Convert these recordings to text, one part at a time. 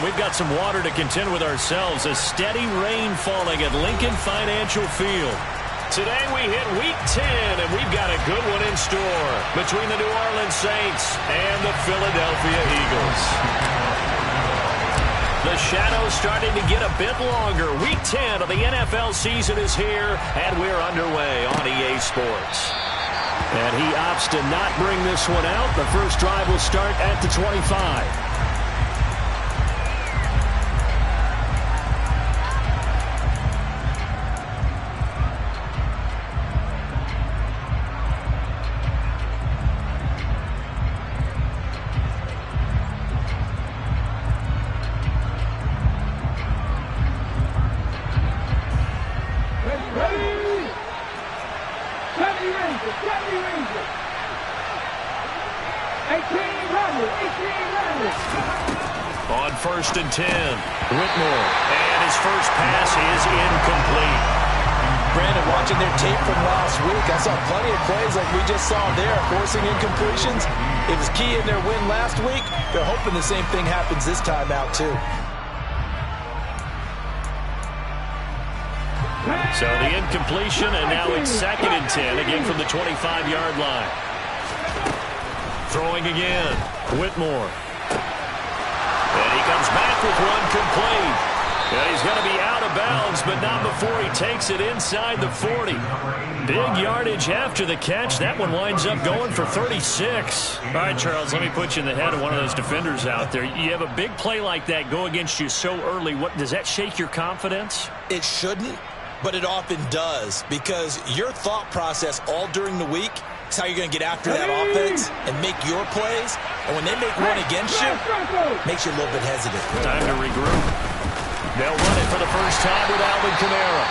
we've got some water to contend with ourselves. A steady rain falling at Lincoln Financial Field. Today we hit Week 10, and we've got a good one in store between the New Orleans Saints and the Philadelphia Eagles. The shadow's starting to get a bit longer. Week 10 of the NFL season is here, and we're underway on EA Sports. And he opts to not bring this one out. The first drive will start at the 25. On 1st and 10, Whitmore, and his first pass is incomplete. Brandon, watching their tape from last week, I saw plenty of plays like we just saw there, forcing incompletions. It was key in their win last week. They're hoping the same thing happens this time out, too. So the incompletion, and now it's 2nd and 10, again from the 25-yard line. Throwing again, Whitmore. And he comes back with one complete. And he's going to be out of bounds, but not before he takes it inside the 40. Big yardage after the catch. That one winds up going for 36. All right, Charles, let me put you in the head of one of those defenders out there. You have a big play like that go against you so early. What does that shake your confidence? It shouldn't, but it often does, because your thought process all during the week is how you're going to get after that offense and make your plays. And when they make one against you, it makes you a little bit hesitant. Time to regroup. They'll run it for the first time with Alvin Kamara.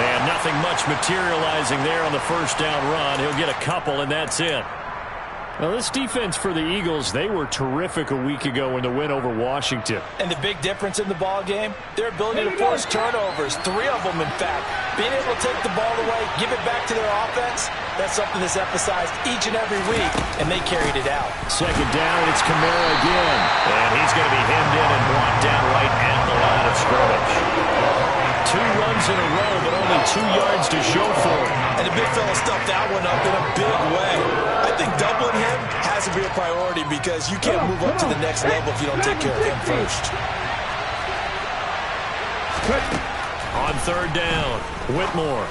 And nothing much materializing there on the first down run. He'll get a couple, and that's it. Well, this defense for the Eagles, they were terrific a week ago in the win over Washington. And the big difference in the ball game, their ability to force turnovers, 3 of them, in fact. Being able to take the ball away, give it back to their offense, that's something that's emphasized each and every week, and they carried it out. 2nd down, and it's Kamara again. And he's going to be hemmed in and blocked down right at the line of scrimmage. 2 runs in a row, but only 2 yards to show for it. And the big fella stuffed that one up in a big way. I think doubling him has to be a priority, because you can't move up to the next level if you don't take care of him first. On 3rd down, Whitmore.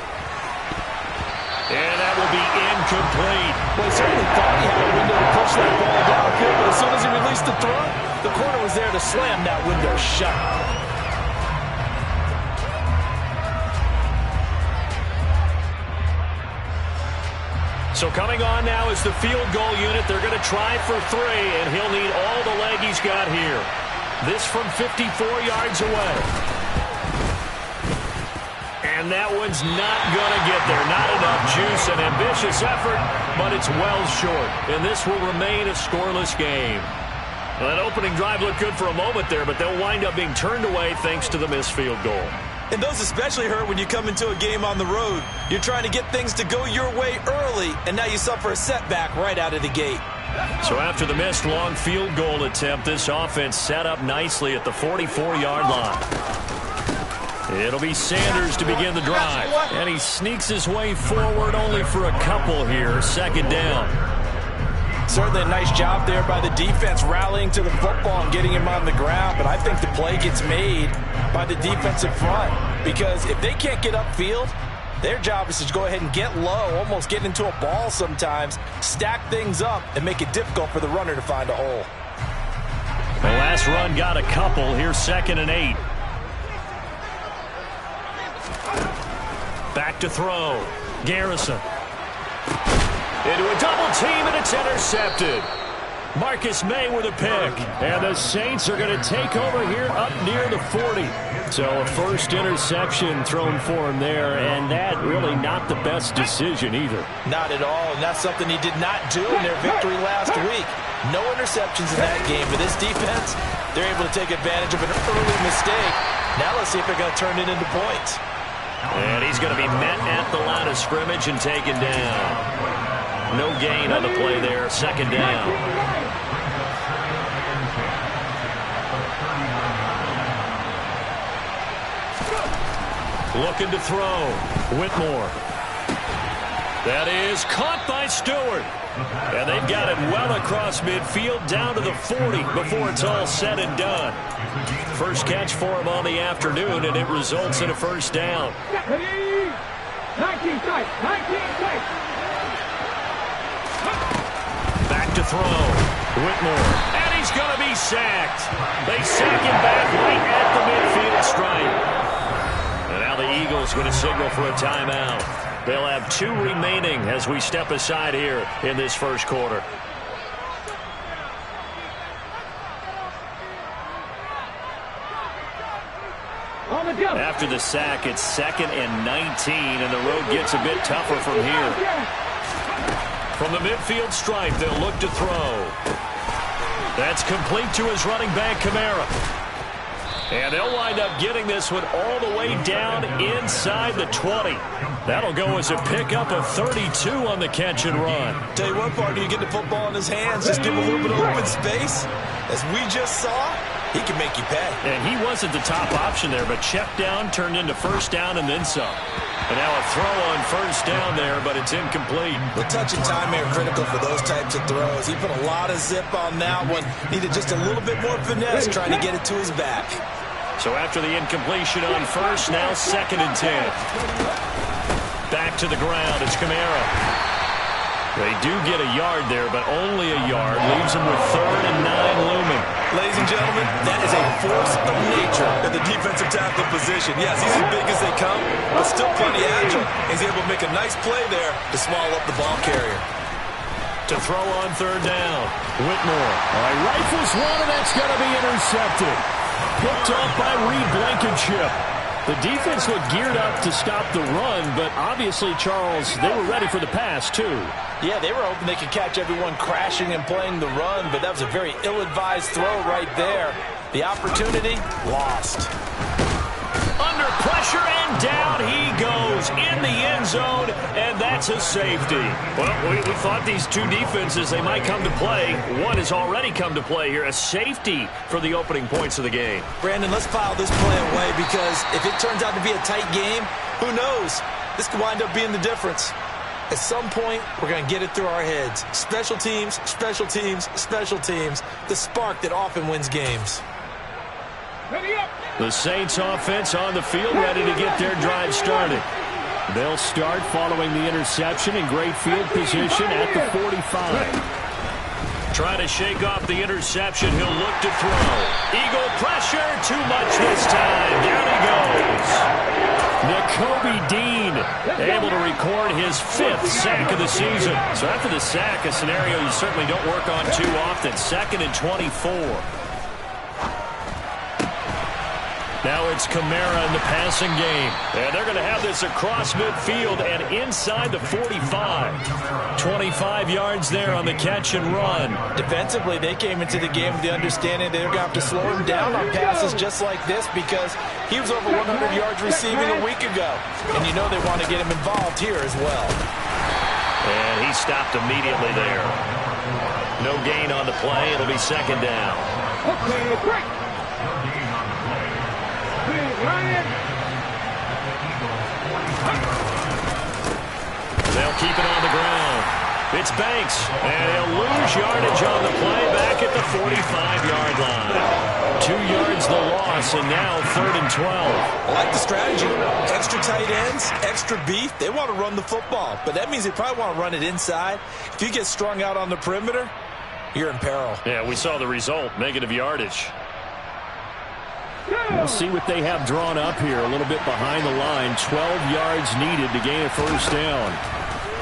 And that will be incomplete. Well, he certainly thought he had a window to push that ball downfield, but as soon as he released the throw, the corner was there to slam that window shut. So coming on now is the field goal unit. They're going to try for 3, and he'll need all the leg he's got here. This from 54 yards away. And that one's not going to get there. Not enough juice. An ambitious effort, but it's well short. And this will remain a scoreless game. Well, that opening drive looked good for a moment there, but they'll wind up being turned away thanks to the missed field goal. And those especially hurt when you come into a game on the road. You're trying to get things to go your way early, and now you suffer a setback right out of the gate. So after the missed long field goal attempt, this offense set up nicely at the 44-yard line. It'll be Sanders to begin the drive. And he sneaks his way forward only for a couple here. 2nd down. Certainly a nice job there by the defense rallying to the football and getting him on the ground. But I think the play gets made by the defensive front, because if they can't get upfield, their job is to go ahead and get low, almost get into a ball sometimes, stack things up, and make it difficult for the runner to find a hole. The last run got a couple. Here's 2nd and 8. Back to throw. Garrison. Into a double team, and it's intercepted. Marcus May with a pick. And the Saints are going to take over here up near the 40. So a first interception thrown for him there, and that really not the best decision either. Not at all, and that's something he did not do in their victory last week. No interceptions in that game. But this defense, they're able to take advantage of an early mistake. Now let's see if they're going to turn it into points. And he's going to be met at the line of scrimmage and taken down. No gain on the play there. 2nd down. Looking to throw. Whitmore. That is caught by Stewart. And they've got it well across midfield down to the 40 before it's all said and done. First catch for him on the afternoon, and it results in a first down. 19 strikes. Back to throw. Whitmore. And he's going to be sacked. They sack him back right at the midfield stripe. And now the Eagles going to signal for a timeout. They'll have 2 remaining as we step aside here in this first quarter. After the sack, it's 2nd and 19, and the road gets a bit tougher from here. From the midfield stripe, they'll look to throw. That's complete to his running back, Kamara. And they'll wind up getting this one all the way down inside the 20. That'll go as a pickup of 32 on the catch and run. Tell you what, partner, you get the football in his hands, just give him a little bit of open space. As we just saw, he can make you pay. And he wasn't the top option there, but check down turned into first down and then some. And now a throw on first down there, but it's incomplete. The touch and timing are critical for those types of throws. He put a lot of zip on that one. Needed just a little bit more finesse trying to get it to his back. So after the incompletion on first, now 2nd and 10. Back to the ground, it's Kamara. They do get a yard there, but only a yard. Leaves them with 3rd and 9 looming. Ladies and gentlemen, that is a force of nature in the defensive tackle position. Yes, he's as big as they come, but still plenty agile. He's able to make a nice play there to swallow up the ball carrier. To throw on 3rd down, Whitmore. All right, rifles one, and that's going to be intercepted. Picked off by Reed Blankenship. The defense looked geared up to stop the run, but obviously, Charles, they were ready for the pass, too. Yeah, they were hoping they could catch everyone crashing and playing the run, but that was a very ill-advised throw right there. The opportunity, lost. Under pressure, and down he goes in the end zone, and that's a safety. Well, we thought these two defenses, they might come to play. One has already come to play here, a safety for the opening points of the game. Brandon, let's file this play away because if it turns out to be a tight game, who knows? This could wind up being the difference. At some point, we're going to get it through our heads. Special teams, special teams, special teams. The spark that often wins games. The Saints offense on the field, ready to get their drive started. They'll start following the interception in great field position at the 45. Trying to shake off the interception. He'll look to throw. Eagle pressure. Too much this time. Down he goes. Nakobe Dean able to record his 5th sack of the season. So after the sack, a scenario you certainly don't work on too often. 2nd and 24. Now it's Kamara in the passing game. And they're going to have this across midfield and inside the 45. 25 yards there on the catch and run. Defensively, they came into the game with the understanding they're going to have to slow him down on passes just like this because he was over 100 yards receiving a week ago. And you know they want to get him involved here as well. And he stopped immediately there. No gain on the play. It'll be 2nd down. Okay, break. They'll keep it on the ground. It's Banks, and he'll lose yardage on the play back at the 45-yard line. 2 yards the loss, and now 3rd and 12. I like the strategy. Extra tight ends, extra beef. They want to run the football, but that means they probably want to run it inside. If you get strung out on the perimeter, you're in peril. Yeah, we saw the result, negative yardage. We'll see what they have drawn up here. A little bit behind the line. 12 yards needed to gain a first down.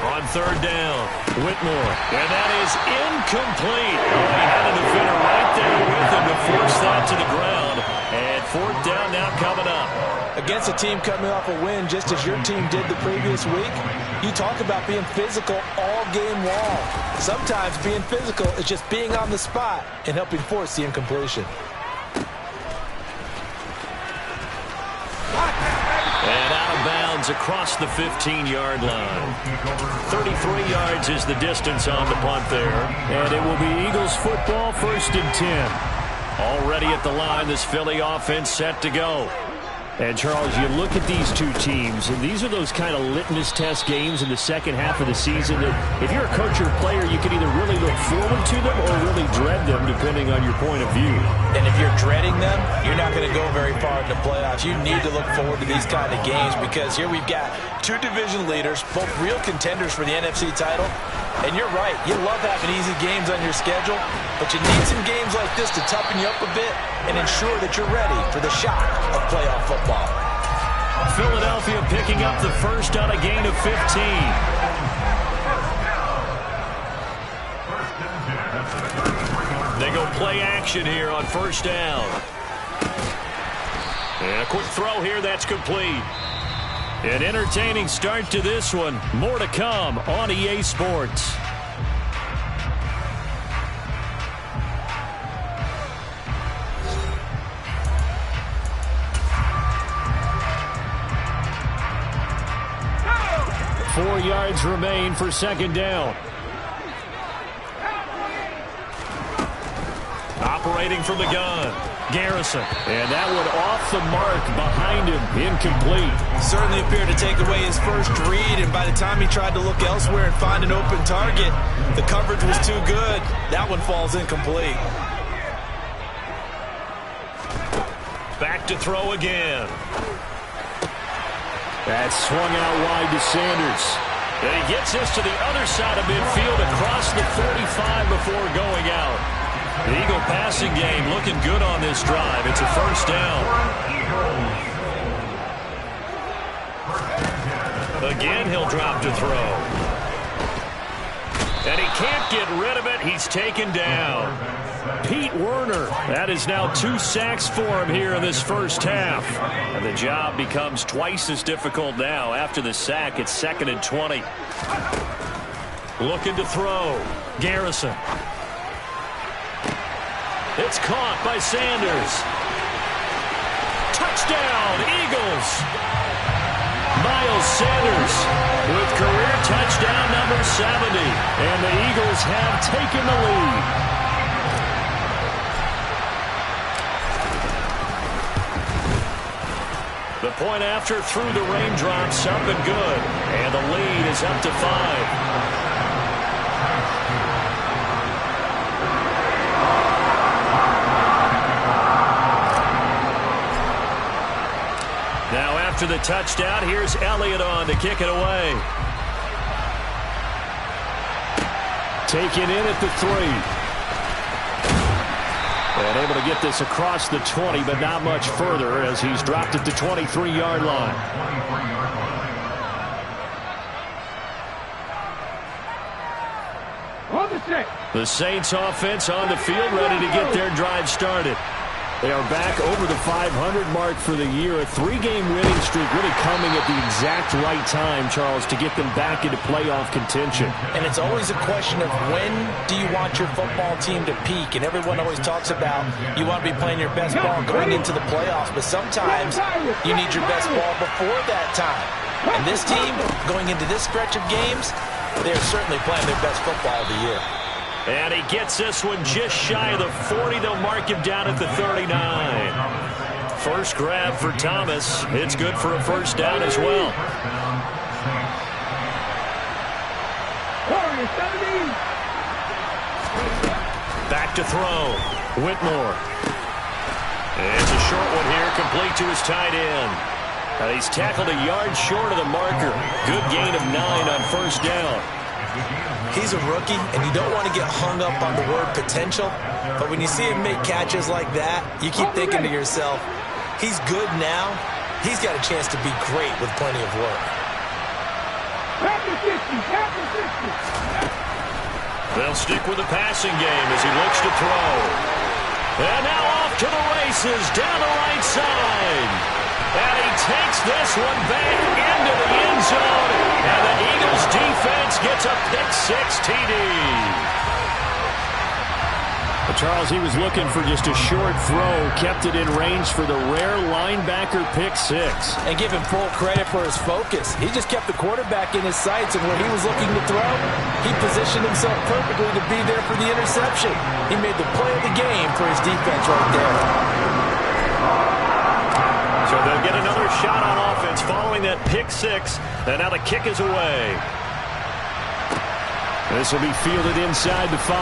On 3rd down, Whitmore. And that is incomplete. Oh, he had a defender right there with him to force that to the ground. And 4th down now coming up. Against a team coming off a win just as your team did the previous week, you talk about being physical all game long. Sometimes being physical is just being on the spot and helping force the incompletion. And out of bounds across the 15-yard line. 33 yards is the distance on the punt there. And it will be Eagles football, 1st and 10. Already at the line, this Philly offense set to go. And, Charles, you look at these two teams, and these are those kind of litmus test games in the second half of the season that if you're a coach or player, you can either really look forward to them or really dread them, depending on your point of view. And if you're dreading them, you're not going to go very far in the playoffs. You need to look forward to these kind of games because here we've got two division leaders, both real contenders for the NFC title. And you're right, you love having easy games on your schedule, but you need some games like this to toughen you up a bit and ensure that you're ready for the shock of playoff football. Philadelphia picking up the first on a gain of 15. They go play action here on first down. And a quick throw here, that's complete. An entertaining start to this one. More to come on EA Sports. Four yards remain for second down. Operating from the gun, Garrison. And that one off the mark behind him, incomplete. Certainly appeared to take away his first read, and by the time he tried to look elsewhere and find an open target, the coverage was too good. That one falls incomplete. Back to throw again. That swung out wide to Sanders. And he gets this to the other side of midfield across the 45 before going out. The Eagle passing game looking good on this drive. It's a first down. Again, he'll drop to throw. And he can't get rid of it. He's taken down. Pete Werner. That is now 2 sacks for him here in this first half. And the job becomes twice as difficult now. After the sack, it's 2nd and 20. Looking to throw. Garrison. It's caught by Sanders. Touchdown, Eagles. Miles Sanders with career touchdown number 70. And the Eagles have taken the lead. The point after through the raindrops, up and good. And the lead is up to 5. Now after the touchdown, here's Elliott on to kick it away. Taken in at the 3. And able to get this across the 20, but not much further as he's dropped it to 23-yard line. The Saints offense on the field, ready to get their drive started. They are back over the 500 mark for the year. A 3-game winning streak really coming at the exact right time, Charles, to get them back into playoff contention. And it's always a question of when do you want your football team to peak? And everyone always talks about you want to be playing your best ball going into the playoffs, but sometimes you need your best ball before that time. And this team, going into this stretch of games, they're certainly playing their best football of the year. And he gets this one just shy of the 40. They'll mark him down at the 39. First grab for Thomas. It's good for a first down as well. Back to throw. Whitmore. And it's a short one here, complete to his tight end. He's tackled a yard short of the marker. Good gain of 9 on first down. He's a rookie, and you don't want to get hung up on the word potential, but when you see him make catches like that, you keep thinking to yourself, he's good now. He's got a chance to be great with plenty of work. They'll stick with the passing game as he looks to throw. And now off to the races down the right side. And he takes this one back into the end zone. And the Eagles defense gets a pick-6 TD. Charles, he was looking for just a short throw, kept it in range for the rare linebacker pick-6. And give him full credit for his focus. He just kept the quarterback in his sights, and when he was looking to throw, he positioned himself perfectly to be there for the interception. He made the play of the game for his defense right there. So they'll get another their shot on offense following that pick six. And now the kick is away. This will be fielded inside the 5.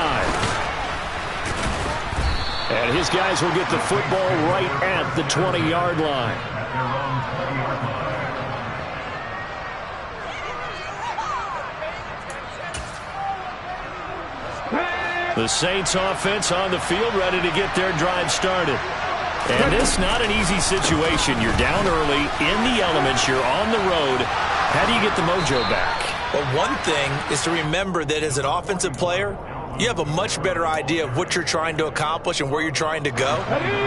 And his guys will get the football right at the 20-yard line. The Saints offense on the field ready to get their drive started. And this not an easy situation. You're down early, in the elements, you're on the road. How do you get the mojo back? Well, one thing is to remember that as an offensive player, you have a much better idea of what you're trying to accomplish and where you're trying to go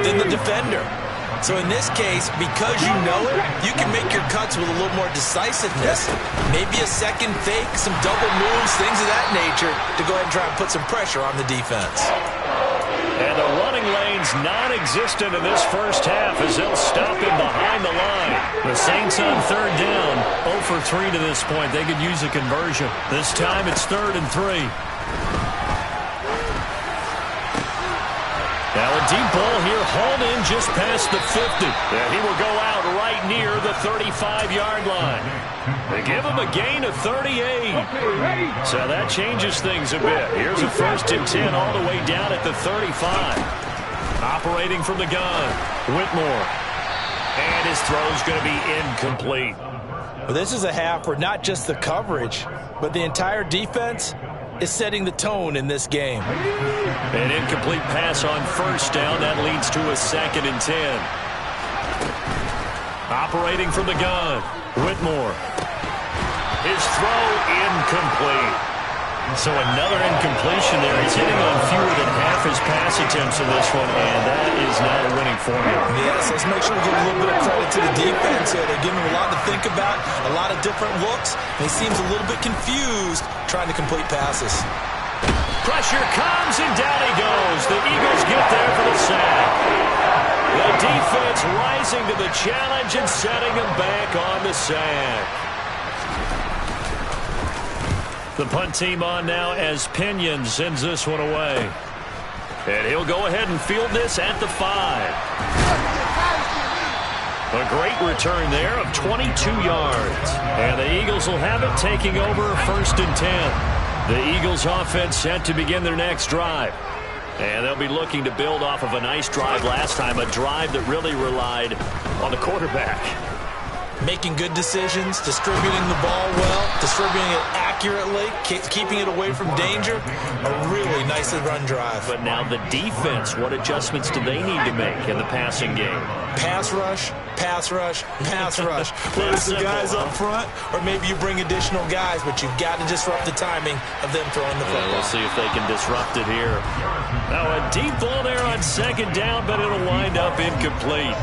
than the defender. So in this case, because you know it, you can make your cuts with a little more decisiveness. Maybe a second fake, some double moves, things of that nature to go ahead and try and put some pressure on the defense. And the running lane's non-existent in this first half as they'll stop him behind the line. The Saints on third down, 0 for 3 to this point. They could use a conversion. This time it's 3rd and 3. Now a deep ball here, hauled in just past the 50. And he will go out right near the 35-yard line. They give him a gain of 38. So that changes things a bit. Here's a 1st and 10 all the way down at the 35. Operating from the gun, Whitmore. And his throw's going to be incomplete. Well, this is a half where not just the coverage, but the entire defense is setting the tone in this game. An incomplete pass on 1st down. That leads to a 2nd and 10. Operating from the gun, Whitmore. His throw incomplete. So another incompletion there. He's hitting on fewer than half his pass attempts in this one, and that is not a winning formula. Yes, let's make sure we give a little bit of credit to the defense here. They're giving him a lot to think about, a lot of different looks, and he seems a little bit confused trying to complete passes. Pressure comes, and down he goes. The Eagles get there for the sack. The defense rising to the challenge and setting him back on the sack. The punt team on now as Pinion sends this one away. And he'll go ahead and field this at the 5. A great return there of 22 yards. And the Eagles will have it, taking over 1st and 10. The Eagles offense set to begin their next drive. And they'll be looking to build off of a nice drive last time, a drive that really relied on the quarterback. Making good decisions, distributing the ball well, distributing it accurately, keeping it away from danger. A really nicely run drive. But now the defense, what adjustments do they need to make in the passing game? Pass rush, pass rush, pass rush. Whether it's the guys up front or maybe you bring additional guys, but you've got to disrupt the timing of them throwing the football. We'll see if they can disrupt it here. Now a deep ball there on 2nd down, but it'll wind up incomplete.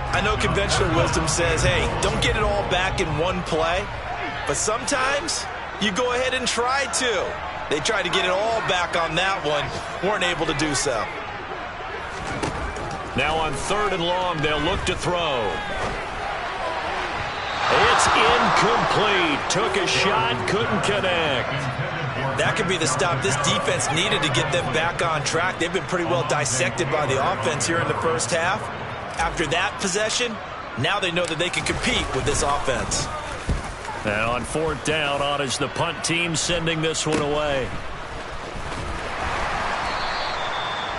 I know conventional wisdom says, hey, don't get it all back in one play. But sometimes you go ahead and try to. They tried to get it all back on that one. Weren't able to do so. Now on 3rd and long, they'll look to throw. It's incomplete. Took a shot, couldn't connect. That could be the stop this defense needed to get them back on track. They've been pretty well dissected by the offense here in the first half. After that possession, now they know that they can compete with this offense. Now on 4th down, on is the punt team sending this one away.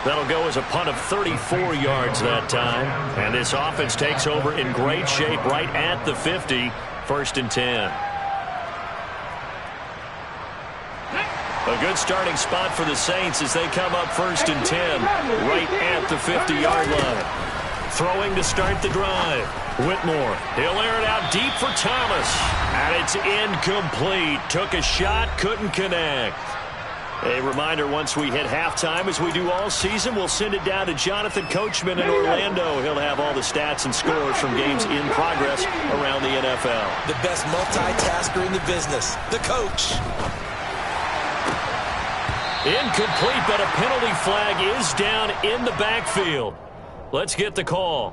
That'll go as a punt of 34 yards that time. And this offense takes over in great shape right at the 50, 1st and 10. A good starting spot for the Saints as they come up 1st and 10 right at the 50-yard line. Throwing to start the drive. Whitmore, he'll air it out deep for Thomas. And it's incomplete. Took a shot, couldn't connect. A reminder, once we hit halftime, as we do all season, we'll send it down to Jonathan Coachman in Orlando. He'll have all the stats and scores from games in progress around the NFL. The best multitasker in the business, the coach. Incomplete, but a penalty flag is down in the backfield. Let's get the call.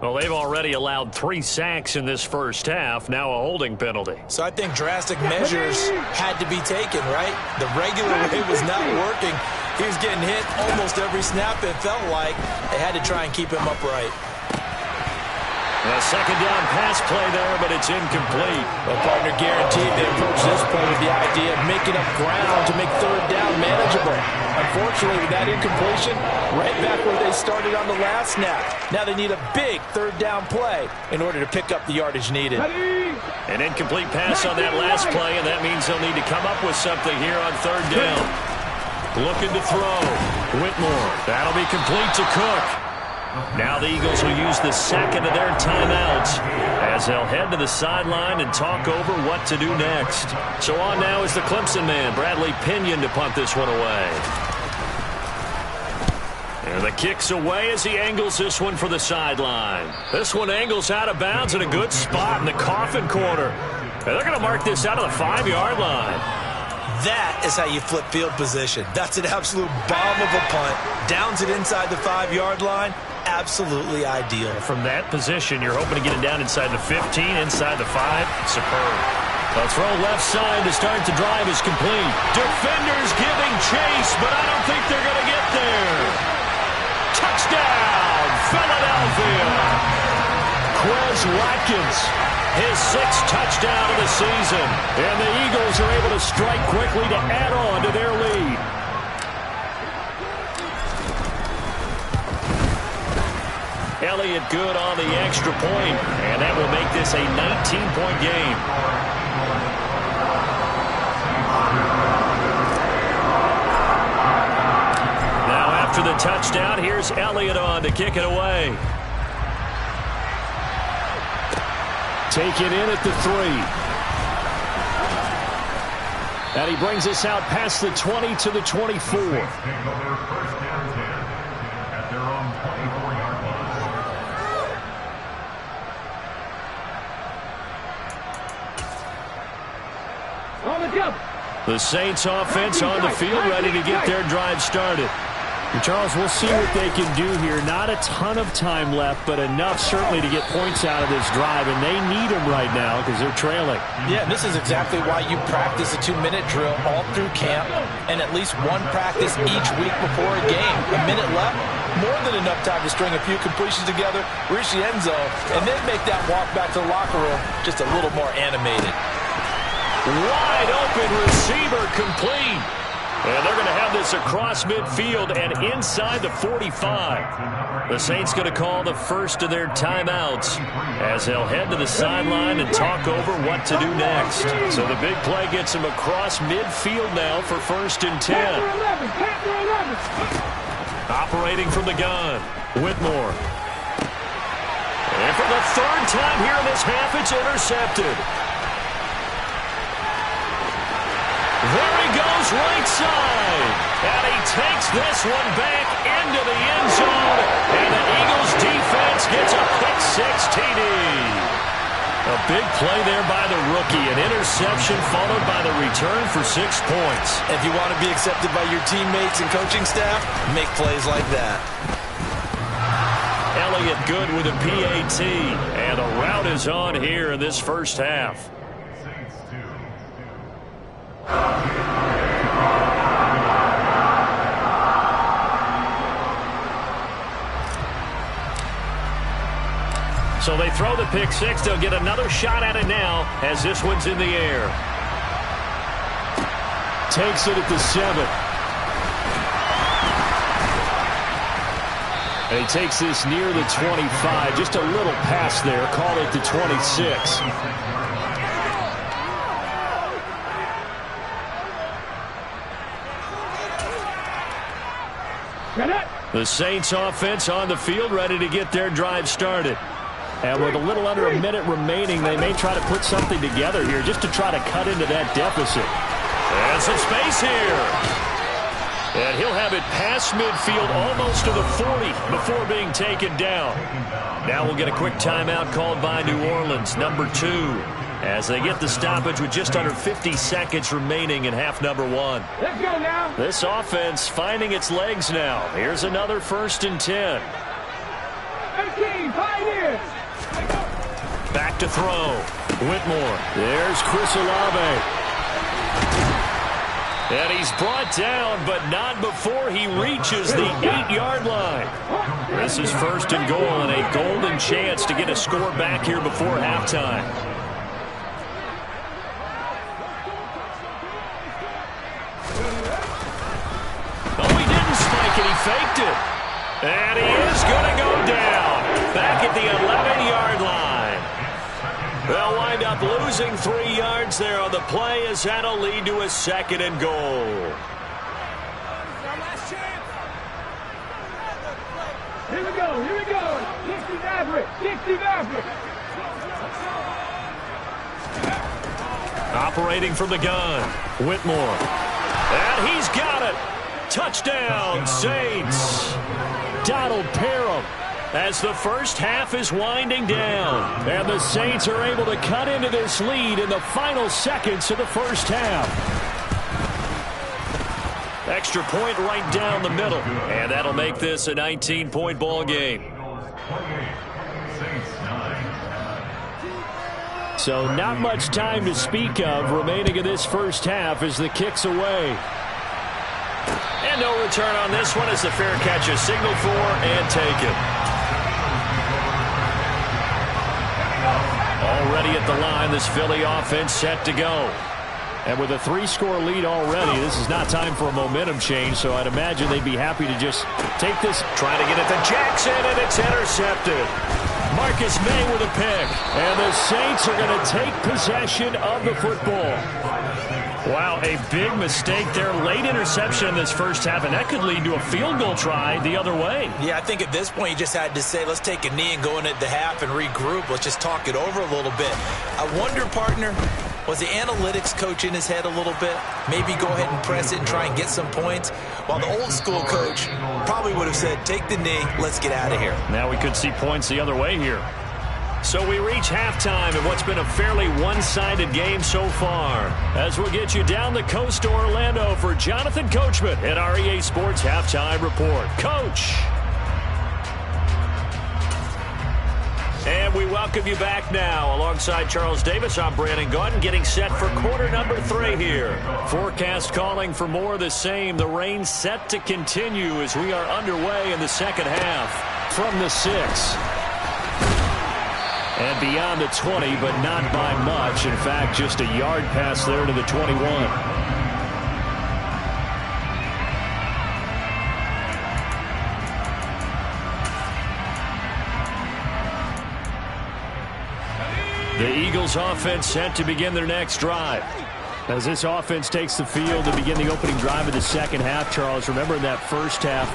Well, they've already allowed 3 sacks in this first half. Now a holding penalty. So I think drastic measures had to be taken, right? The regular way was not working. He was getting hit almost every snap, it felt like. They had to try and keep him upright. A second down pass play there, but it's incomplete. Well, partner, guaranteed they approach this play with the idea of making up ground to make third down manageable. Unfortunately, with that incompletion, right back where they started on the last snap. Now they need a big third down play in order to pick up the yardage needed. An incomplete pass on that last play, and that means they'll need to come up with something here on third down. Looking to throw. Whitmore. That'll be complete to Cook. Now the Eagles will use the second of their timeouts as they'll head to the sideline and talk over what to do next. So on now is the Clemson man, Bradley Pinion, to punt this one away. And the kick's away as he angles this one for the sideline. This one angles out of bounds in a good spot in the coffin corner. And they're going to mark this out of the 5-yard line. That is how you flip field position. That's an absolute bomb of a punt. Downs it inside the 5-yard line. Absolutely ideal. From that position, you're hoping to get it down inside the 15, inside the 5. Superb. The throw left side to start the drive is complete. Defenders giving chase, but I don't think they're going to get there. Touchdown, Philadelphia. Quez Watkins, his 6th touchdown of the season. And the Eagles are able to strike quickly to add on to their lead. Elliott good on the extra point, and that will make this a 19-point game. Now after the touchdown, here's Elliott on to kick it away. Take it in at the 3. And he brings us out past the 20 to the 24. The Saints offense on the field, ready to get their drive started. And Charles, we'll see what they can do here. Not a ton of time left, but enough certainly to get points out of this drive, and they need them right now because they're trailing. Yeah, and this is exactly why you practice a 2-minute drill all through camp and at least one practice each week before a game. A minute left, more than enough time to string a few completions together, reach the end zone, and then make that walk back to the locker room just a little more animated. Wide open receiver complete. And they're going to have this across midfield and inside the 45. The Saints going to call the first of their timeouts as they'll head to the sideline and talk over what to do next. So the big play gets them across midfield now for 1st and 10. Operating from the gun, Whitmore. And for the 3rd time here in this half, it's intercepted. There he goes right side. And he takes this one back into the end zone. And the Eagles defense gets a pick 6 TD. A big play there by the rookie. An interception followed by the return for 6 points. If you want to be accepted by your teammates and coaching staff, make plays like that. Elliott good with a PAT. And the route is on here in this first half. So they throw the pick 6. They'll get another shot at it now as this one's in the air. Takes it at the 7. And he takes this near the 25. Just a little pass there. Call it the 26. The Saints offense on the field ready to get their drive started. And with a little under a minute remaining, they may try to put something together here just to try to cut into that deficit. And some space here. And he'll have it past midfield almost to the 40 before being taken down. Now we'll get a quick timeout called by New Orleans, number 2, as they get the stoppage with just under 50 seconds remaining in half number 1. Let's go now. This offense finding its legs now. Here's another 1st and 10. 18, Pioneers. Back to throw. Whitmore. There's Chris Olave. And he's brought down, but not before he reaches the 8-yard line. This is 1st and goal in a golden chance to get a score back here before halftime. Oh, he didn't spike it. He faked it. And he is going to go down. Back at the 11-yard line. They'll wind up losing 3 yards there on the play as that'll lead to a 2nd and goal. Here we go, here we go. 60 Maverick, 60 Maverick. Operating from the gun, Whitmore. And he's got it. Touchdown, Saints. Donald Parham as the first half is winding down. And the Saints are able to cut into this lead in the final seconds of the first half. Extra point right down the middle. And that'll make this a 19-point ball game. So not much time to speak of remaining in this first half as the kick's away. And no return on this one as the fair catch is signaled for and taken. Already at the line, this Philly offense set to go. And with a 3-score lead already, this is not time for a momentum change, so I'd imagine they'd be happy to just take this. Trying to get it to Jackson, and it's intercepted. Marcus May with a pick. And the Saints are going to take possession of the football. Wow, a big mistake there. Late interception in this first half, and that could lead to a field goal try the other way. Yeah, I think at this point you just had to say, let's take a knee and go in at the half and regroup. Let's just talk it over a little bit. I wonder, partner, was the analytics coach in his head a little bit? Maybe go ahead and press it and try and get some points? While the old school coach probably would have said, take the knee, let's get out of here. Now we could see points the other way here. So we reach halftime in what's been a fairly one-sided game so far. As we'll get you down the coast to Orlando for Jonathan Coachman at our EA Sports Halftime Report. Coach! And we welcome you back now. Alongside Charles Davis, I'm Brandon Gaudin, getting set for quarter number 3 here. Forecast calling for more of the same. The rain set to continue as we are underway in the second half. From the 6. And beyond the 20, but not by much. In fact, just a yard pass there to the 21. The Eagles offense set to begin their next drive. As this offense takes the field to begin the opening drive of the second half, Charles, remember in that first half,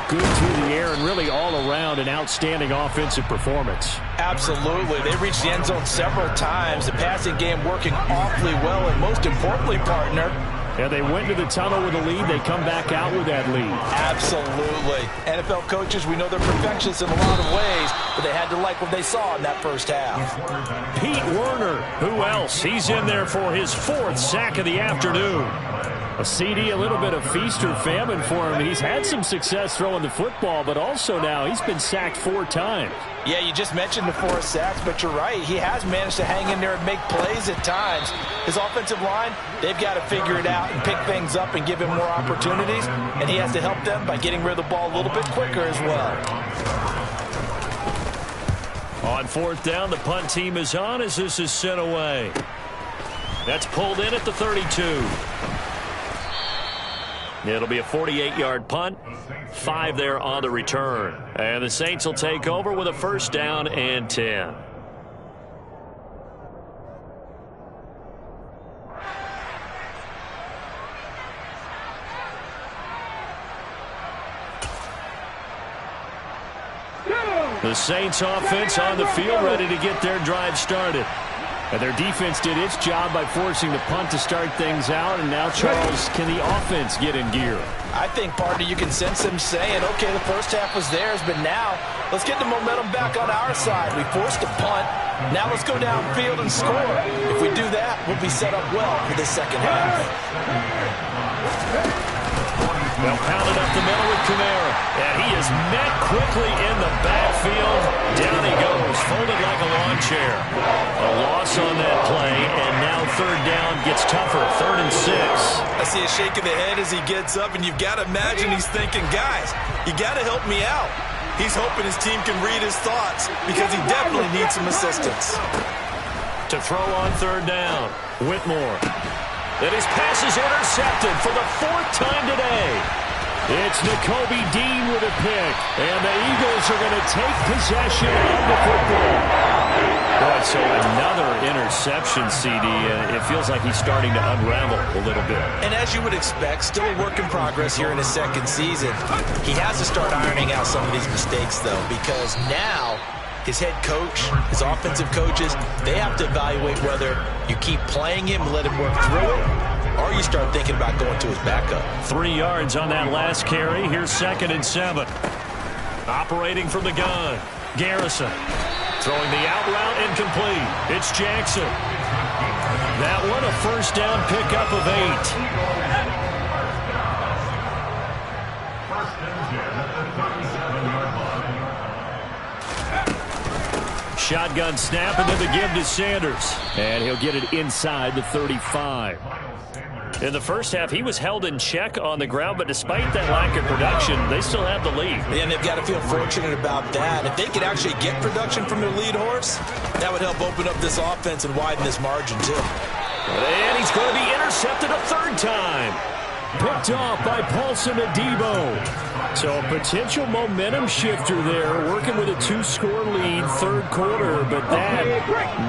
good through the air and really all around an outstanding offensive performance. Absolutely. They reached the end zone several times. The passing game working awfully well, and most importantly, partner, yeah, they went to the tunnel with a lead. They come back out with that lead. Absolutely. NFL coaches, we know they're perfectionists in a lot of ways, but they had to like what they saw in that first half. Pete Werner, who else? He's in there for his 4th sack of the afternoon. A CD, a little bit of feast or famine for him. He's had some success throwing the football, but also now he's been sacked 4 times. Yeah, you just mentioned the 4 sacks, but you're right. He has managed to hang in there and make plays at times. His offensive line, they've got to figure it out and pick things up and give him more opportunities, and he has to help them by getting rid of the ball a little bit quicker as well. On 4th down, the punt team is on as this is sent away. That's pulled in at the 32. It'll be a 48-yard punt, 5 there on the return. And the Saints will take over with a 1st down and 10. The Saints offense on the field ready to get their drive started. And their defense did its job by forcing the punt to start things out. And now, Charles, can the offense get in gear? I think, partner, you can sense them saying, okay, the first half was theirs, but now let's get the momentum back on our side. We forced a punt. Now let's go downfield and score. If we do that, we'll be set up well for the second half. They'll pound it up the middle with Kamara. And he is met quickly in the backfield. Down he goes, folded like a lawn chair. A loss on that play, and now 3rd down gets tougher, 3rd and 6. I see a shake of the head as he gets up, and you've got to imagine he's thinking, guys, you got to help me out. He's hoping his team can read his thoughts because he definitely needs some assistance. To throw on third down, Whitmore. And his pass is intercepted for the 4th time today. It's Nakobe Dean with a pick, and the Eagles are going to take possession of the football. Boy, so another interception, CD. It feels like he's starting to unravel a little bit. And as you would expect, still a work in progress here in his 2nd season. He has to start ironing out some of these mistakes, though, because now his head coach, his offensive coaches, they have to evaluate whether you keep playing him and let him work through it, or you start thinking about going to his backup. 3 yards on that last carry. Here's 2nd and 7. Operating from the gun, Garrison. Throwing the out route incomplete. It's Jackson. That one a 1st down pickup of 8. Shotgun snap, and then the give to Sanders. And he'll get it inside the 35. In the first half, he was held in check on the ground, but despite that lack of production, they still have the lead. And they've got to feel fortunate about that. If they could actually get production from their lead horse, that would help open up this offense and widen this margin, too. And he's going to be intercepted a 3rd time. Picked off by Paulson Adebo. So a potential momentum shifter there, working with a 2-score lead, 3rd quarter, but that,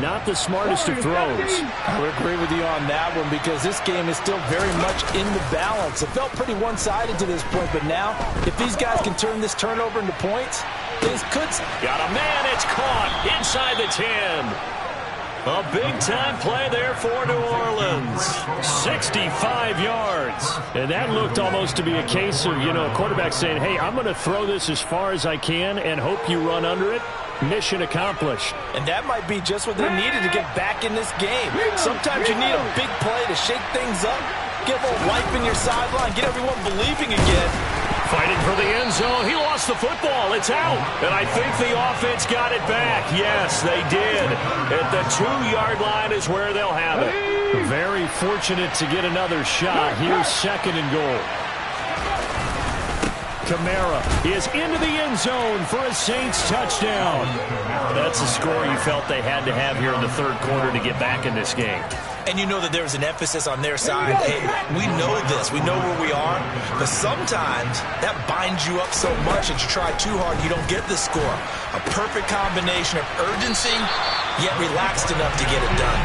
not the smartest of throws. I would agree with you on that one because this game is still very much in the balance. It felt pretty one-sided to this point, but now, if these guys can turn this turnover into points, things could... Got a man, it's caught inside the 10. A big-time play there for New Orleans. 65 yards. And that looked almost to be a case of, a quarterback saying, hey, I'm going to throw this as far as I can and hope you run under it. Mission accomplished. And that might be just what they needed to get back in this game. Sometimes you need a big play to shake things up, get a little life in your sideline, get everyone believing again. Fighting for the end zone. He lost the football. It's out. And I think the offense got it back. Yes, they did. At the 2-yard line is where they'll have it. Very fortunate to get another shot. Here's 2nd and goal. Kamara is into the end zone for a Saints touchdown. That's a score you felt they had to have here in the 3rd quarter to get back in this game. And you know that there's an emphasis on their side. Hey, we know this. We know where we are. But sometimes that binds you up so much that you try too hard, you don't get the score. A perfect combination of urgency, yet relaxed enough to get it done.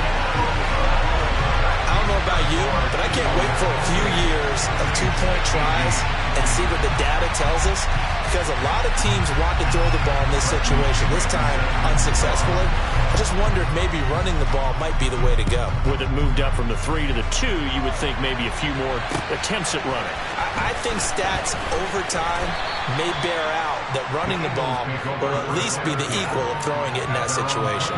I don't know about you, but I can't wait for a few years of 2-point tries and see what the data tells us. Because a lot of teams want to throw the ball in this situation, this time unsuccessfully. I just wonder if maybe running the ball might be the way to go. With it moved up from the 3 to the 2, you would think maybe a few more attempts at running. I think stats over time may bear out that running the ball will at least be the equal of throwing it in that situation.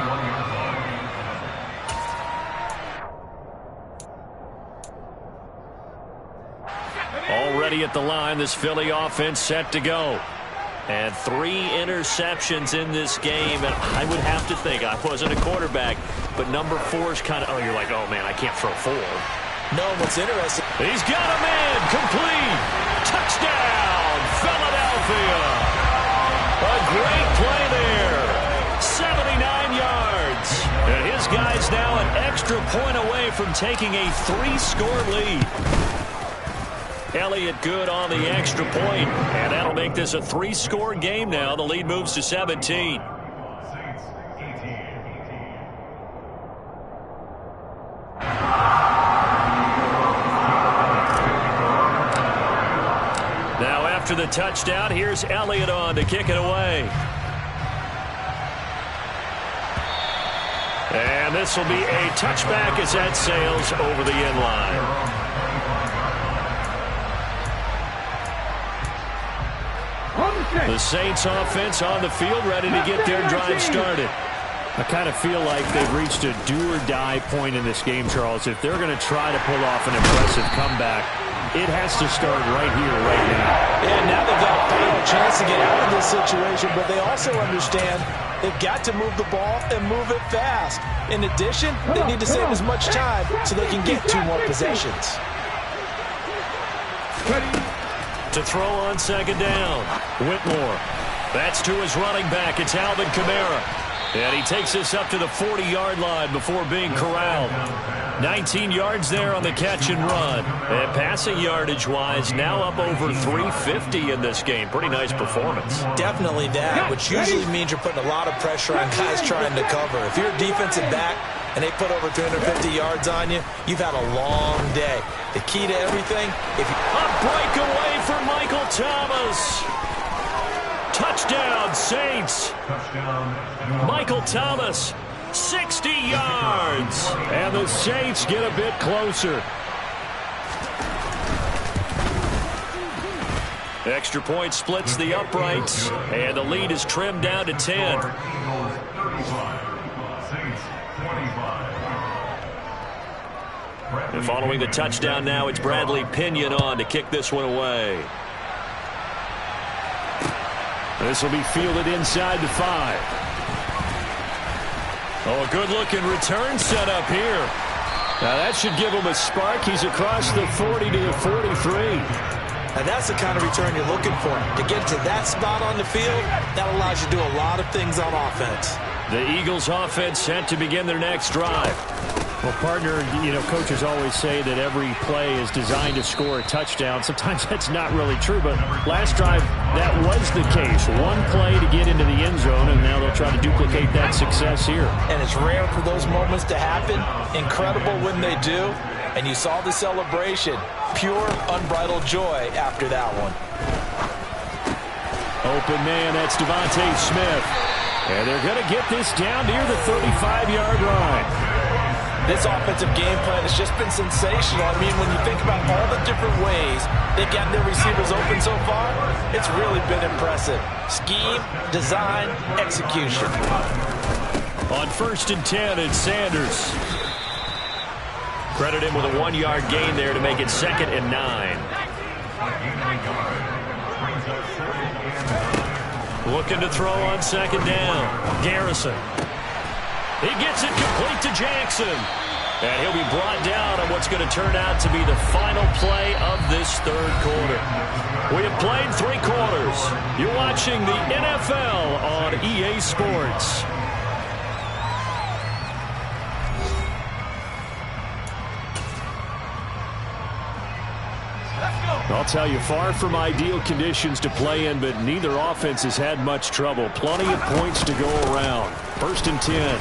Already at the line, this Philly offense set to go. And 3 interceptions in this game. And I would have to think, I wasn't a quarterback, but number 4 is kind of, you're like, oh, man, I can't throw 4. No, what's interesting. He's got a man, complete. Touchdown, Philadelphia. A great play there. 79 yards. And his guy's now an extra point away from taking a 3-score lead. Elliott good on the extra point, and that'll make this a 3-score game now. The lead moves to 17. Now after the touchdown, here's Elliott on to kick it away. And this will be a touchback as that sails over the end line. The Saints offense on the field, ready to get their drive started. I kind of feel like they've reached a do-or-die point in this game, Charles. If they're going to try to pull off an impressive comeback, it has to start right here, right now. Yeah, now they've got a final chance to get out of this situation, but they also understand they've got to move the ball and move it fast. In addition, they need to save as much time so they can get 2 more possessions. To throw on second down, Whitmore. That's to his running back. It's Alvin Kamara. And he takes us up to the 40-yard line before being corralled. 19 yards there on the catch and run. And passing yardage-wise, now up over 350 in this game. Pretty nice performance. Definitely that, which usually means you're putting a lot of pressure on guys trying to cover. If you're a defensive back and they put over 350 yards on you, you've had a long day. The key to everything, if you... A breakaway for Michael Thomas. Touchdown, Saints. Michael Thomas, 60 yards. And the Saints get a bit closer. Extra point splits the uprights, and the lead is trimmed down to 10. And following the touchdown now, it's Bradley Pinion on to kick this one away. This will be fielded inside the 5. Oh, a good-looking return set up here. Now that should give him a spark. He's across the 40 to the 43. And that's the kind of return you're looking for. To get to that spot on the field, that allows you to do a lot of things on offense. The Eagles offense set to begin their next drive. Well, partner, you know, coaches always say that every play is designed to score a touchdown. Sometimes that's not really true, but last drive, that was the case. One play to get into the end zone, and now they'll try to duplicate that success here. And it's rare for those moments to happen. Incredible when they do. And you saw the celebration. Pure, unbridled joy after that one. Open man, that's Devontae Smith. And they're going to get this down near the 35-yard line. This offensive game plan has just been sensational. I mean, when you think about all the different ways they've gotten their receivers open so far, it's really been impressive. Scheme, design, execution. On 1st and 10, it's Sanders. Credit him with a 1-yard gain there to make it 2nd and 9. Looking to throw on 2nd down. Garrison. He gets it complete to Jackson. And he'll be brought down on what's going to turn out to be the final play of this 3rd quarter. We have played 3 quarters. You're watching the NFL on EA Sports. I'll tell you, far from ideal conditions to play in, but neither offense has had much trouble. Plenty of points to go around. 1st and 10.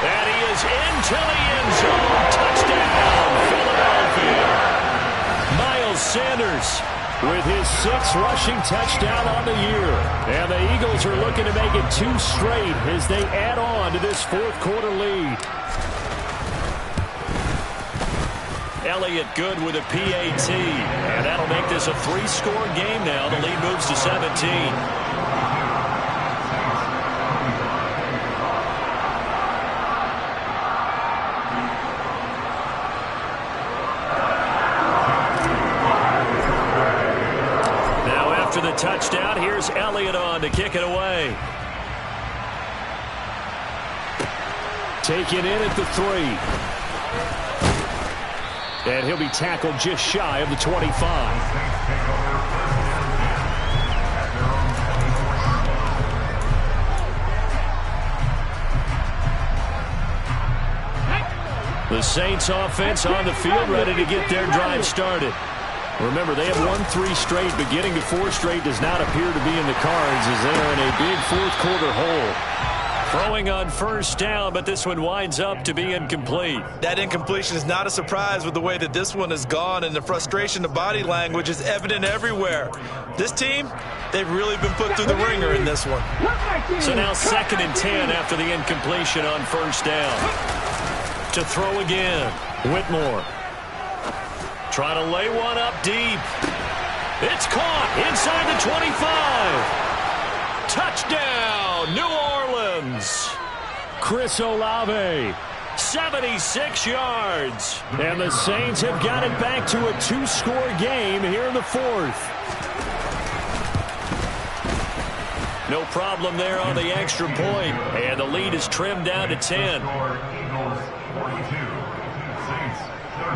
And he is into the end zone. Touchdown, Philadelphia. Miles Sanders with his 6th rushing touchdown on the year. And the Eagles are looking to make it 2 straight as they add on to this 4th quarter lead. Elliott good with a PAT. And that'll make this a 3-score game now. The lead moves to 17. Touchdown. Here's Elliott on to kick it away. Taken in at the 3. And he'll be tackled just shy of the 25. The Saints offense on the field, ready to get their drive started. Remember, they have won 3 straight, but getting to 4 straight does not appear to be in the cards as they're in a big 4th quarter hole. Throwing on 1st down, but this one winds up to be incomplete. That incompletion is not a surprise with the way that this one has gone, and the frustration, the body language is evident everywhere. This team, they've really been put through the ringer in this one. So now 2nd and 10 after the incompletion on 1st down. To throw again, Whitmore. Trying to lay one up deep. It's caught inside the 25. Touchdown, New Orleans. Chris Olave, 76 yards. And the Saints have got it back to a 2-score game here in the 4th. No problem there on the extra point. And the lead is trimmed down to 10.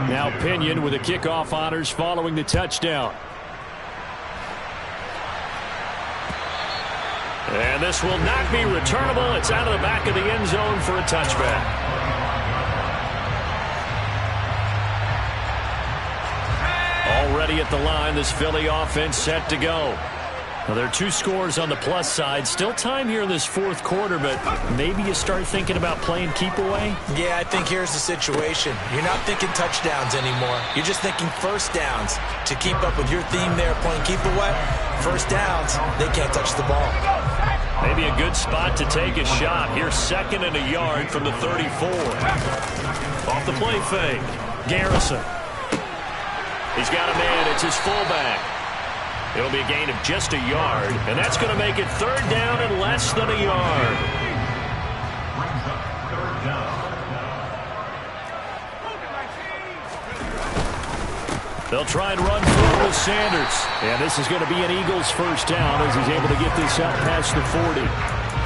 Now Pinion with the kickoff honors following the touchdown. And this will not be returnable. It's out of the back of the end zone for a touchback. Already at the line, this Philly offense set to go. Well, there are 2 scores on the plus side. Still time here in this fourth quarter, but maybe you start thinking about playing keep away? Yeah, I think here's the situation. You're not thinking touchdowns anymore. You're just thinking first downs. To keep up with your theme there, playing keep away, first downs, they can't touch the ball. Maybe a good spot to take a shot. Here's 2nd and a yard from the 34. Off the play fake. Garrison. He's got a man. It's his fullback. It'll be a gain of just a yard, and that's going to make it 3rd down and less than a yard. They'll try and run forward with Sanders. And this is going to be an Eagles first down as he's able to get this out past the 40.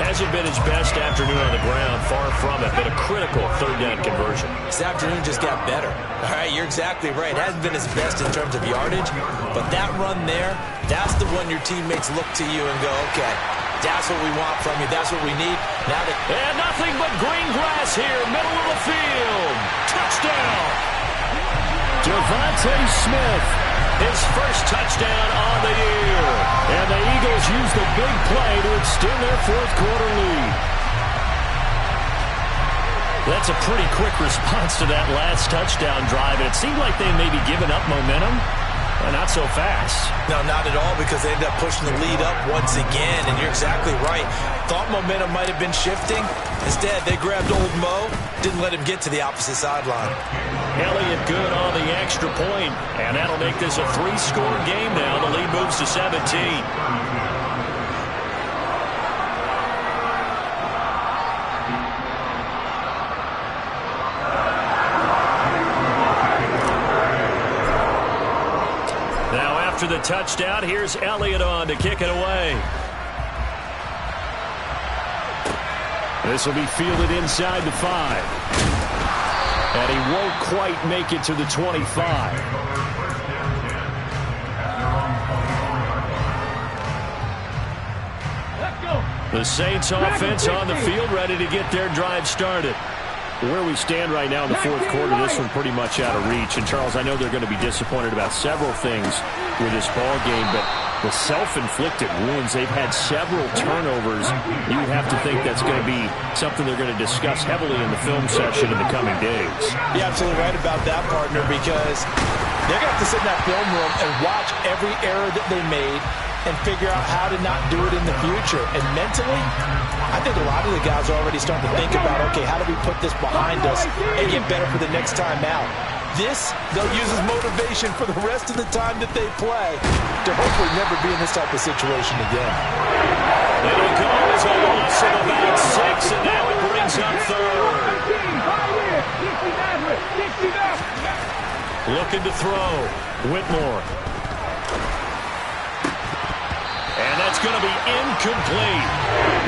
Hasn't been his best afternoon on the ground, far from it, but a critical 3rd down conversion. This afternoon just got better. All right, you're exactly right. Hasn't been his best in terms of yardage, but that run there, that's the one your teammates look to you and go, okay, that's what we want from you. That's what we need. Now that and nothing but green grass here, middle of the field. Touchdown. Devontae Smith, his first touchdown on the year. And the Eagles use the big play to extend their fourth quarter lead. That's a pretty quick response to that last touchdown drive. And it seemed like they may be giving up momentum. Not so fast. No, not at all, because they ended up pushing the lead up once again. And you're exactly right. Thought momentum might have been shifting. Instead, they grabbed old Mo, didn't let him get to the opposite sideline. Elliott good on the extra point, and that'll make this a 3-score game now. The lead moves to 17. After the touchdown, here's Elliott on to kick it away. This will be fielded inside the 5. And he won't quite make it to the 25. The Saints offense on the field, ready to get their drive started. Where we stand right now in the fourth quarter, this one pretty much out of reach. And, Charles, I know they're going to be disappointed about several things with this ball game, but the self-inflicted wounds, they've had several turnovers. You would have to think that's going to be something they're going to discuss heavily in the film session in the coming days. You're absolutely right about that, partner, because they're going to have to sit in that film room and watch every error that they made and figure out how to not do it in the future. And mentally, I think a lot of the guys are already starting to think about, okay, how do we put this behind us and get better for the next time out? This, they'll use as motivation for the rest of the time that they play to hopefully never be in this type of situation again. It'll go as a loss of about 6, and now it brings up 3rd. Looking to throw. Whitmore. And that's going to be incomplete.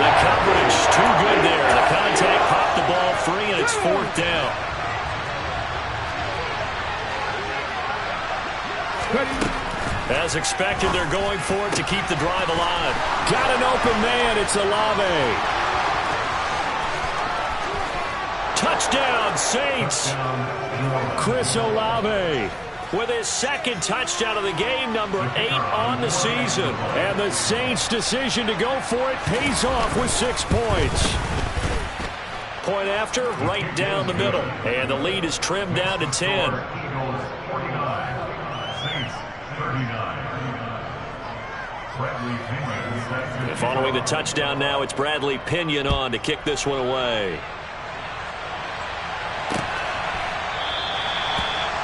The coverage too good there. The contact popped the ball free, and it's 4th down. As expected, they're going for it to keep the drive alive. Got an open man. It's Olave. Touchdown, Saints. Chris Olave with his 2nd touchdown of the game, number 8 on the season. And the Saints' decision to go for it pays off with 6 points. Point after, right down the middle. And the lead is trimmed down to 10. And following the touchdown now, it's Bradley Pinion on to kick this one away.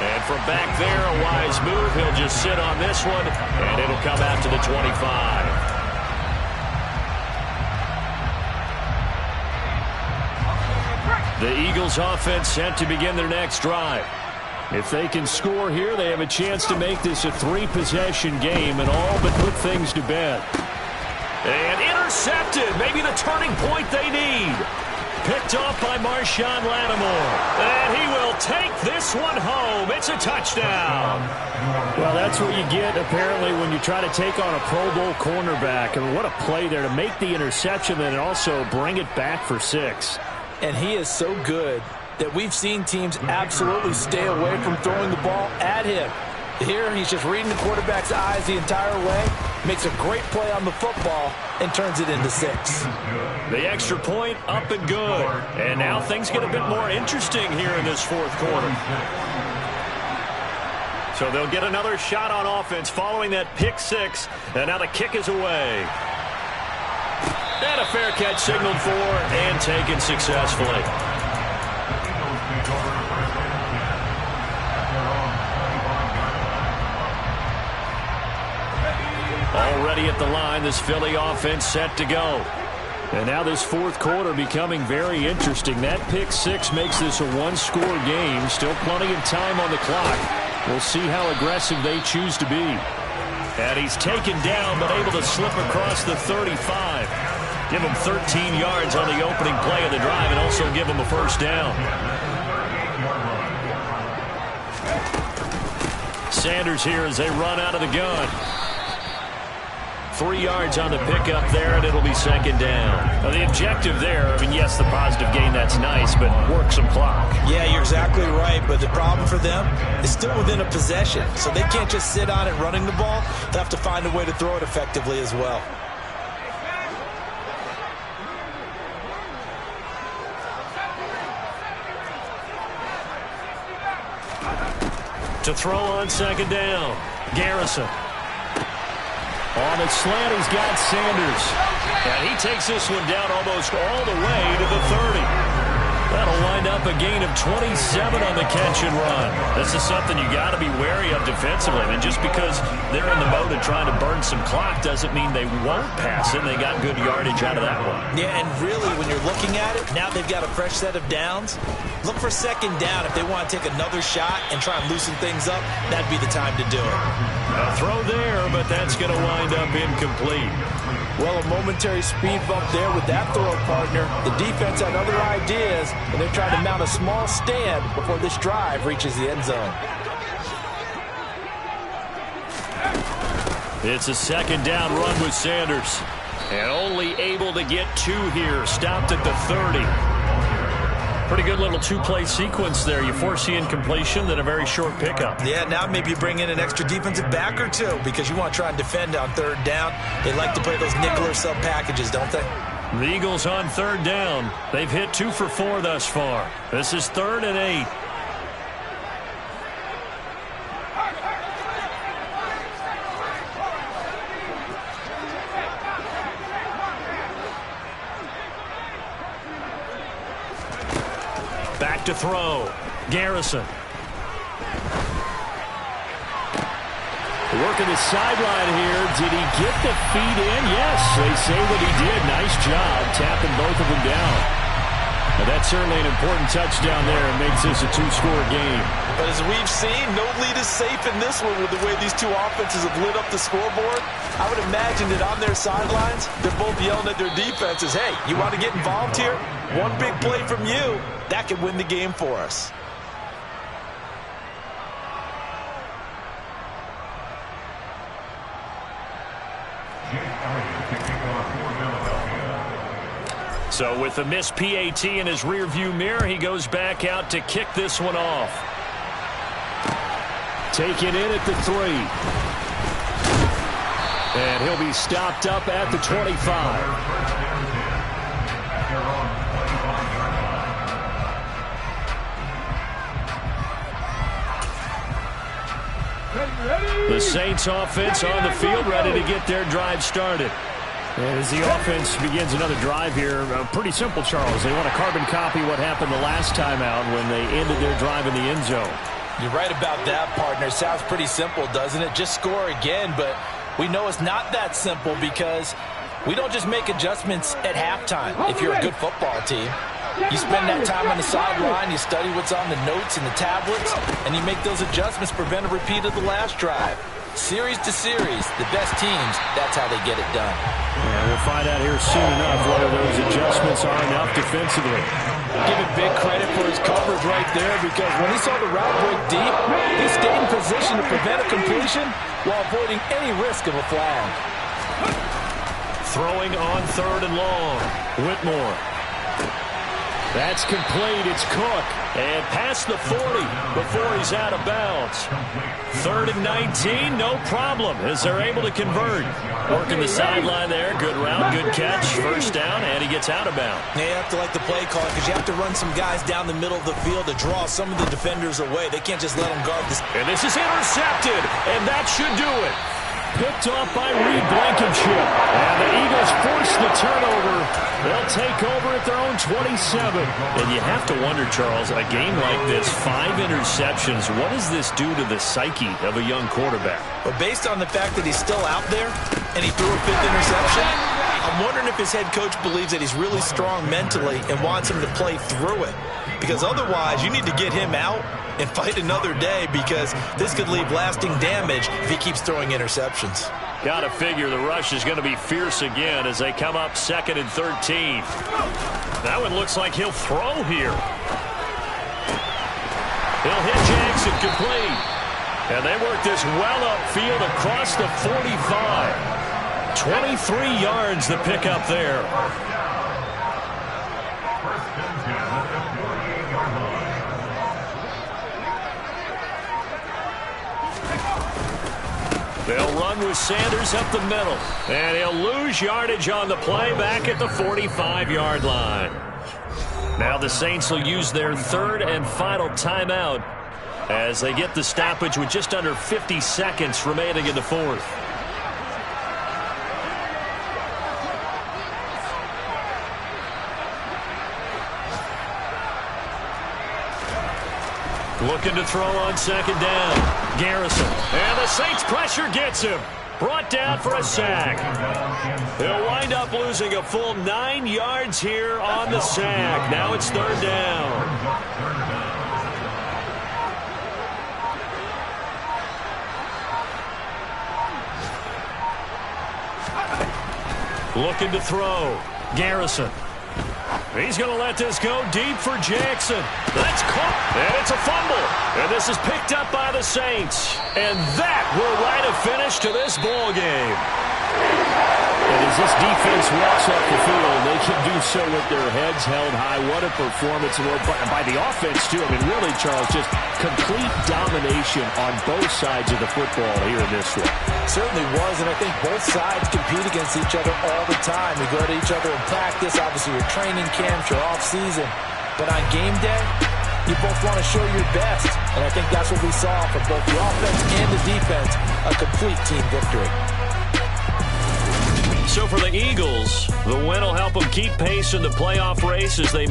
And from back there, a wise move. He'll just sit on this one, and it'll come out to the 25. The Eagles offense set to begin their next drive. If they can score here, they have a chance to make this a 3-possession game and all but put things to bed. And intercepted. Maybe the turning point they need. Picked off by Marshawn Lattimore. And he will take this one home. It's a touchdown. Well, that's what you get, apparently, when you try to take on a Pro Bowl cornerback. I mean, what a play there to make the interception and also bring it back for 6. And he is so good that we've seen teams absolutely stay away from throwing the ball at him. Here, he's just reading the quarterback's eyes the entire way, makes a great play on the football, and turns it into 6. The extra point up and good. And now things get a bit more interesting here in this fourth quarter. So they'll get another shot on offense following that pick 6. And now the kick is away. And a fair catch signaled for and taken successfully. Already at the line, this Philly offense set to go. And now this fourth quarter becoming very interesting. That pick 6 makes this a one-score game. Still plenty of time on the clock. We'll see how aggressive they choose to be. And he's taken down, but able to slip across the 35. Give him 13 yards on the opening play of the drive and also give him a first down. Sanders here as they run out of the gun. 3 yards on the pickup there, and it'll be second down. Now, the objective there, I mean, yes, the positive gain, that's nice, but work some clock. Yeah, you're exactly right, but the problem for them is still within a possession, so they can't just sit on it running the ball. They have to find a way to throw it effectively as well. To throw on second down, Garrison. On the slant, he's got Sanders. And he takes this one down almost all the way to the 30. That'll wind up a gain of 27 on the catch and run. This is something you got to be wary of defensively. And just because they're in the mode of trying to burn some clock doesn't mean they won't pass it. They got good yardage out of that one. Yeah, and really, when you're looking at it, now they've got a fresh set of downs. Look for second down if they want to take another shot and try and loosen things up. That'd be the time to do it. A throw there, but that's going to wind up incomplete. Well, a momentary speed bump there with that throw partner. The defense had other ideas, and they're trying to mount a small stand before this drive reaches the end zone. It's a second down run with Sanders. And only able to get 2 here. Stopped at the 30. Pretty good little two-play sequence there. You force the incompletion, then a very short pickup. Yeah, now maybe you bring in an extra defensive back or 2 because you want to try and defend on third down. They like to play those nickel or sub packages, don't they? The Eagles on third down. They've hit 2 for 4 thus far. This is 3rd and 8. Back to throw. Garrison. Working the sideline here. Did he get the feet in? Yes, they say that he did. Nice job tapping both of them down. Now, that's certainly an important touchdown there and makes this a 2-score game. But as we've seen, no lead is safe in this one with the way these two offenses have lit up the scoreboard. I would imagine that on their sidelines, they're both yelling at their defenses, hey, you want to get involved here? One big play from you, that could win the game for us. So with the missed PAT in his rearview mirror, he goes back out to kick this one off. Taken in at the 3. And he'll be stopped up at the 25. The Saints offense on the field, ready to get their drive started. And as the offense begins another drive here, pretty simple, Charles. They want to carbon copy what happened the last time out when they ended their drive in the end zone. You're right about that, partner. Sounds pretty simple, doesn't it? Just score again, but we know it's not that simple because we don't just make adjustments at halftime if you're a good football team. You spend that time on the sideline, you study what's on the notes and the tablets, and you make those adjustments, prevent a repeat of the last drive. Series to series, the best teams, that's how they get it done. Yeah, we'll find out here soon enough whether those adjustments adjustments are enough defensively. Give him big credit for his coverage right there, because when he saw the route break deep, he stayed in position to prevent a completion while avoiding any risk of a flag. Throwing on 3rd and long. Whitmore. That's complete. It's Cook. And past the 40 before he's out of bounds. 3rd and 19, no problem, as they're able to convert. Working the sideline there. Good route, good catch. First down, and he gets out of bounds. Yeah, you have to like the play call, because you have to run some guys down the middle of the field to draw some of the defenders away. They can't just let them guard this. And this is intercepted, and that should do it. Picked off by Reed Blankenship. And the Eagles force the turnover. They'll take over at their own 27. And you have to wonder, Charles, a game like this, 5 interceptions, what does this do to the psyche of a young quarterback? But based on the fact that he's still out there and he threw a 5th interception, I'm wondering if his head coach believes that he's really strong mentally and wants him to play through it. Because otherwise, you need to get him out and fight another day, because this could leave lasting damage if he keeps throwing interceptions. Got to figure the rush is going to be fierce again as they come up 2nd and 13. That one looks like he'll throw here. He'll hit Jackson complete. And they work this well upfield across the 45. 23 yards the pickup there. They'll run with Sanders up the middle. And he'll lose yardage on the play back at the 45-yard line. Now the Saints will use their 3rd and final timeout as they get the stoppage with just under 50 seconds remaining in the 4th. Looking to throw on 2nd down. Garrison. And the Saints pressure gets him. Brought down for a sack. He'll wind up losing a full 9 yards here on the sack. Now it's 3rd down. Looking to throw. Garrison. He's going to let this go deep for Jackson. That's caught, and it's a fumble. And this is picked up by the Saints. And that will write a finish to this ball game. And as this defense walks off the field, they can do so with their heads held high. What a performance by the offense, too. I mean, really, Charles, just complete domination on both sides of the football here in this one. Certainly was, and I think both sides compete against each other all the time. We go to each other in practice, obviously your training camps, your off-season. But on game day, you both want to show your best. And I think that's what we saw from both the offense and the defense, a complete team victory. So for the Eagles, the win will help them keep pace in the playoff race as they move.